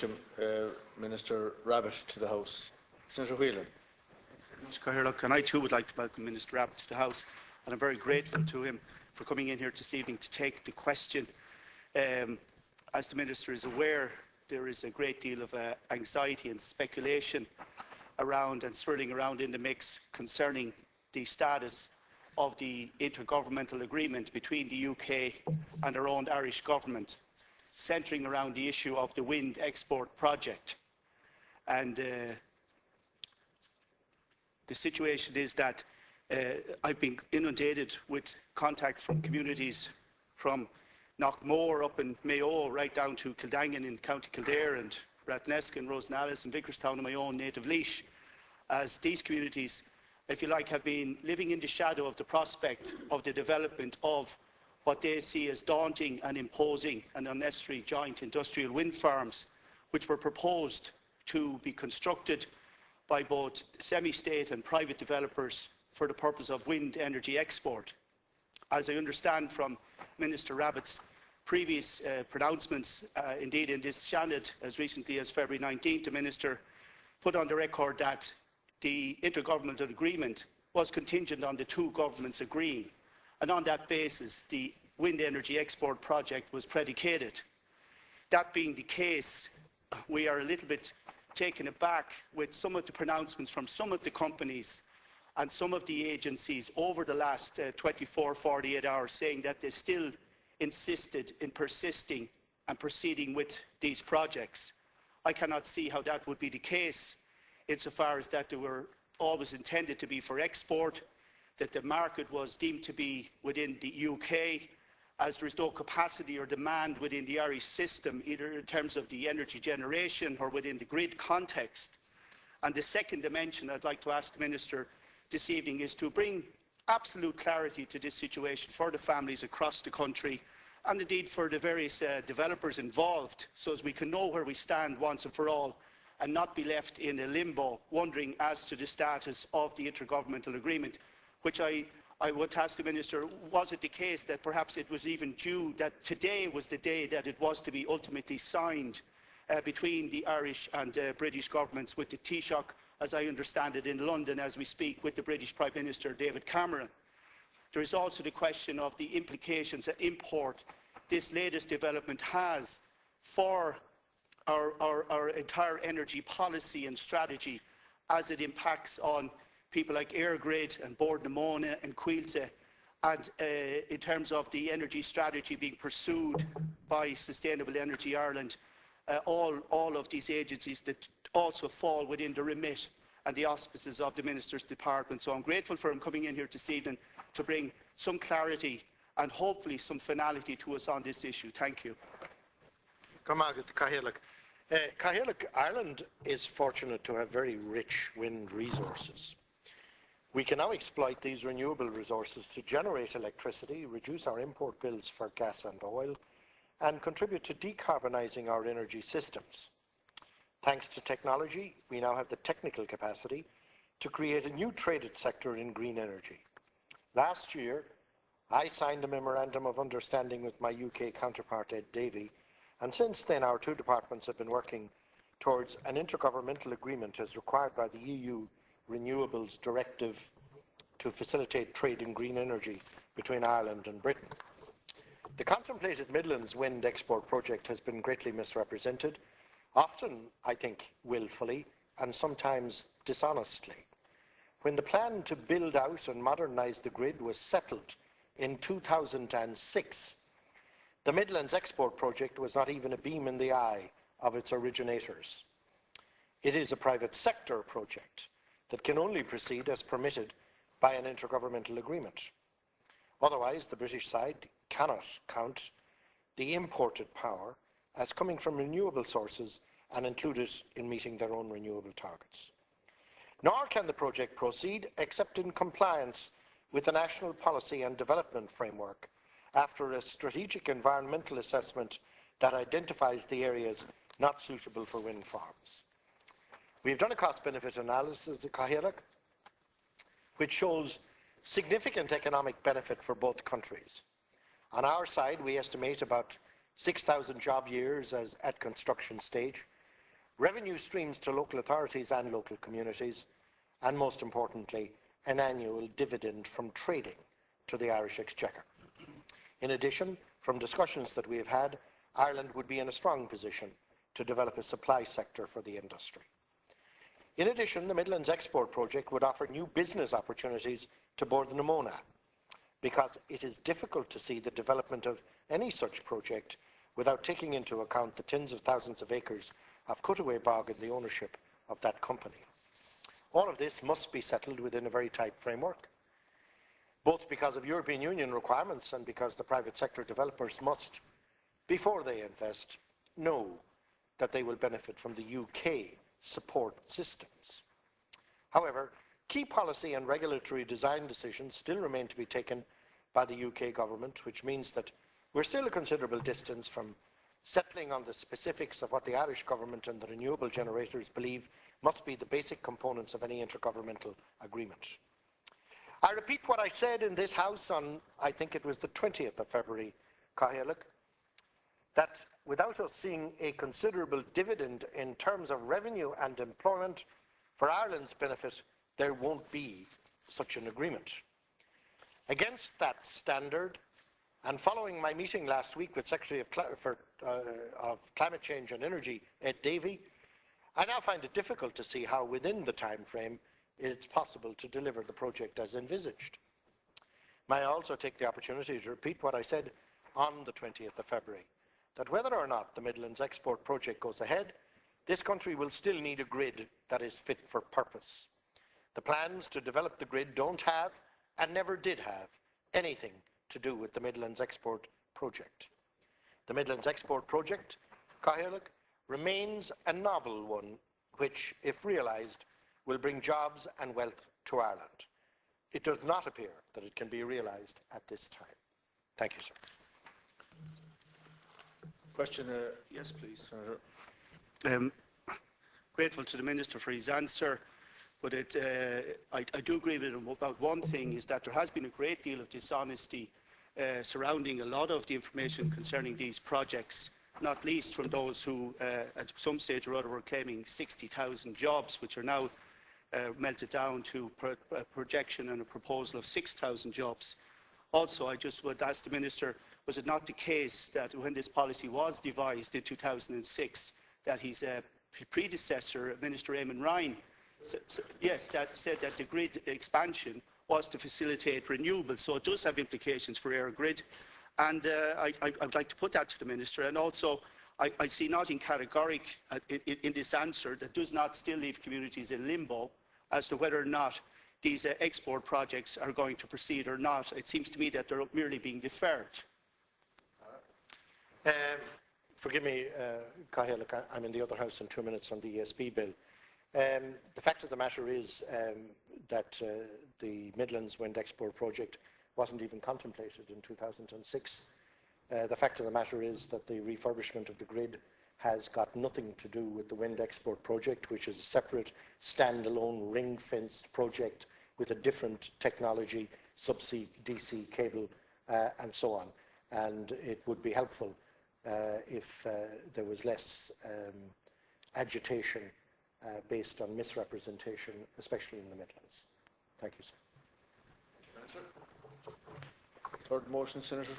welcome Minister Rabbit to the House. Senator Whelan. And I too would like to welcome Minister Rabbit to the House, and I'm very grateful to him for coming in here this evening to take the question. As the Minister is aware, there is a great deal of anxiety and speculation around and swirling around in the mix concerning the status of the intergovernmental agreement between the UK and our own Irish government, centring around the issue of the wind export project. And the situation is that I've been inundated with contact from communities from Knockmore up in Mayo right down to Kildangan in County Kildare and Rathnesk and Rosenallis and Vicarstown in my own native Laois, as these communities, if you like, have been living in the shadow of the prospect of the development of what they see as daunting and imposing and unnecessary joint industrial wind farms, which were proposed to be constructed by both semi-state and private developers for the purpose of wind energy export. As I understand from Minister Rabbit's previous pronouncements, indeed in this Seanad as recently as February 19th, the Minister put on the record that the intergovernmental agreement was contingent on the two governments agreeing, and on that basis the wind energy export project was predicated. That being the case, we are a little bit taken aback with some of the pronouncements from some of the companies and some of the agencies over the last 24-48 hours saying that they still insisted in persisting and proceeding with these projects. I cannot see how that would be the case, insofar as that they were always intended to be for export, that the market was deemed to be within the UK, as there is no capacity or demand within the Irish system, either in terms of the energy generation or within the grid context. And the second dimension I'd like to ask the Minister this evening is to bring absolute clarity to this situation for the families across the country and indeed for the various developers involved, so as we can know where we stand once and for all and not be left in a limbo wondering as to the status of the intergovernmental agreement, which I would ask the Minister, was it the case that perhaps it was even due that today was the day that it was to be ultimately signed between the Irish and British governments, with the Taoiseach, as I understand it, in London as we speak with the British Prime Minister David Cameron. There is also the question of the implications and import this latest development has for our entire energy policy and strategy, as it impacts on people like Airgrid and Bord na Móna and Cuilta, and in terms of the energy strategy being pursued by Sustainable Energy Ireland, all of these agencies that also fall within the remit and the auspices of the Minister's Department. So I'm grateful for him coming in here this evening to bring some clarity and hopefully some finality to us on this issue. Thank you. Ireland is fortunate to have very rich wind resources. We can now exploit these renewable resources to generate electricity, reduce our import bills for gas and oil, and contribute to decarbonising our energy systems. Thanks to technology, we now have the technical capacity to create a new traded sector in green energy. Last year, I signed a Memorandum of Understanding with my UK counterpart, Ed Davey, and since then our two departments have been working towards an intergovernmental agreement as required by the EU Renewables Directive to facilitate trade in green energy between Ireland and Britain. The contemplated Midlands wind export project has been greatly misrepresented, often, I think, willfully and sometimes dishonestly. When the plan to build out and modernise the grid was settled in 2006, the Midlands export project was not even a beam in the eye of its originators. It is a private sector project that can only proceed as permitted by an intergovernmental agreement. Otherwise, the British side cannot count the imported power as coming from renewable sources and include it in meeting their own renewable targets. Nor can the project proceed except in compliance with the National Policy and Development Framework after a strategic environmental assessment that identifies the areas not suitable for wind farms. We have done a cost-benefit analysis at Cathaoirleach, which shows significant economic benefit for both countries. On our side, we estimate about 6,000 job years at construction stage, revenue streams to local authorities and local communities, and most importantly, an annual dividend from trading to the Irish Exchequer. In addition, from discussions that we have had, Ireland would be in a strong position to develop a supply sector for the industry. In addition, the Midlands Export Project would offer new business opportunities to Bord na Móna, because it is difficult to see the development of any such project without taking into account the tens of thousands of acres of cutaway bog in the ownership of that company. All of this must be settled within a very tight framework, both because of European Union requirements and because the private sector developers must, before they invest, know that they will benefit from the UK support systems. However, key policy and regulatory design decisions still remain to be taken by the UK government, which means that we're still a considerable distance from settling on the specifics of what the Irish government and the renewable generators believe must be the basic components of any intergovernmental agreement. I repeat what I said in this House on, I think it was the 20th of February, Cathaoirleach, that without us seeing a considerable dividend in terms of revenue and employment for Ireland's benefit, there won't be such an agreement. Against that standard, and following my meeting last week with Secretary of Climate Change and Energy, Ed Davey, I now find it difficult to see how within the time frame it's possible to deliver the project as envisaged. May I also take the opportunity to repeat what I said on the 20th of February, that whether or not the Midlands Export Project goes ahead, this country will still need a grid that is fit for purpose. The plans to develop the grid don't have, and never did have, anything to do with the Midlands Export Project. The Midlands Export Project, Cathaoirleach, remains a novel one which, if realised, will bring jobs and wealth to Ireland. It does not appear that it can be realised at this time. Thank you, sir. Question? Yes, please. Senator. Grateful to the Minister for his answer, but I do agree with him about one thing, is that there has been a great deal of dishonesty surrounding a lot of the information concerning these projects, not least from those who at some stage or other were claiming 60,000 jobs, which are now melted down to a projection and a proposal of 6,000 jobs. Also, I just would ask the Minister, was it not the case that when this policy was devised in 2006, that his predecessor, Minister Eamon Ryan, that said that the grid expansion was to facilitate renewables, so it does have implications for our grid. And I'd like to put that to the Minister. And also, I see nothing categoric in this answer that does not still leave communities in limbo as to whether or not these export projects are going to proceed or not. It seems to me that they're merely being deferred. Forgive me, Cathaoirleach, I'm in the other House in 2 minutes on the ESB bill. The fact of the matter is that the Midlands Wind Export Project wasn't even contemplated in 2006. The fact of the matter is that the refurbishment of the grid has got nothing to do with the Wind Export Project, which is a separate, standalone, ring-fenced project with a different technology, subsea, DC cable, and so on. And it would be helpful if there was less agitation based on misrepresentation, especially in the Midlands. Thank you, sir. Third motion, Senator.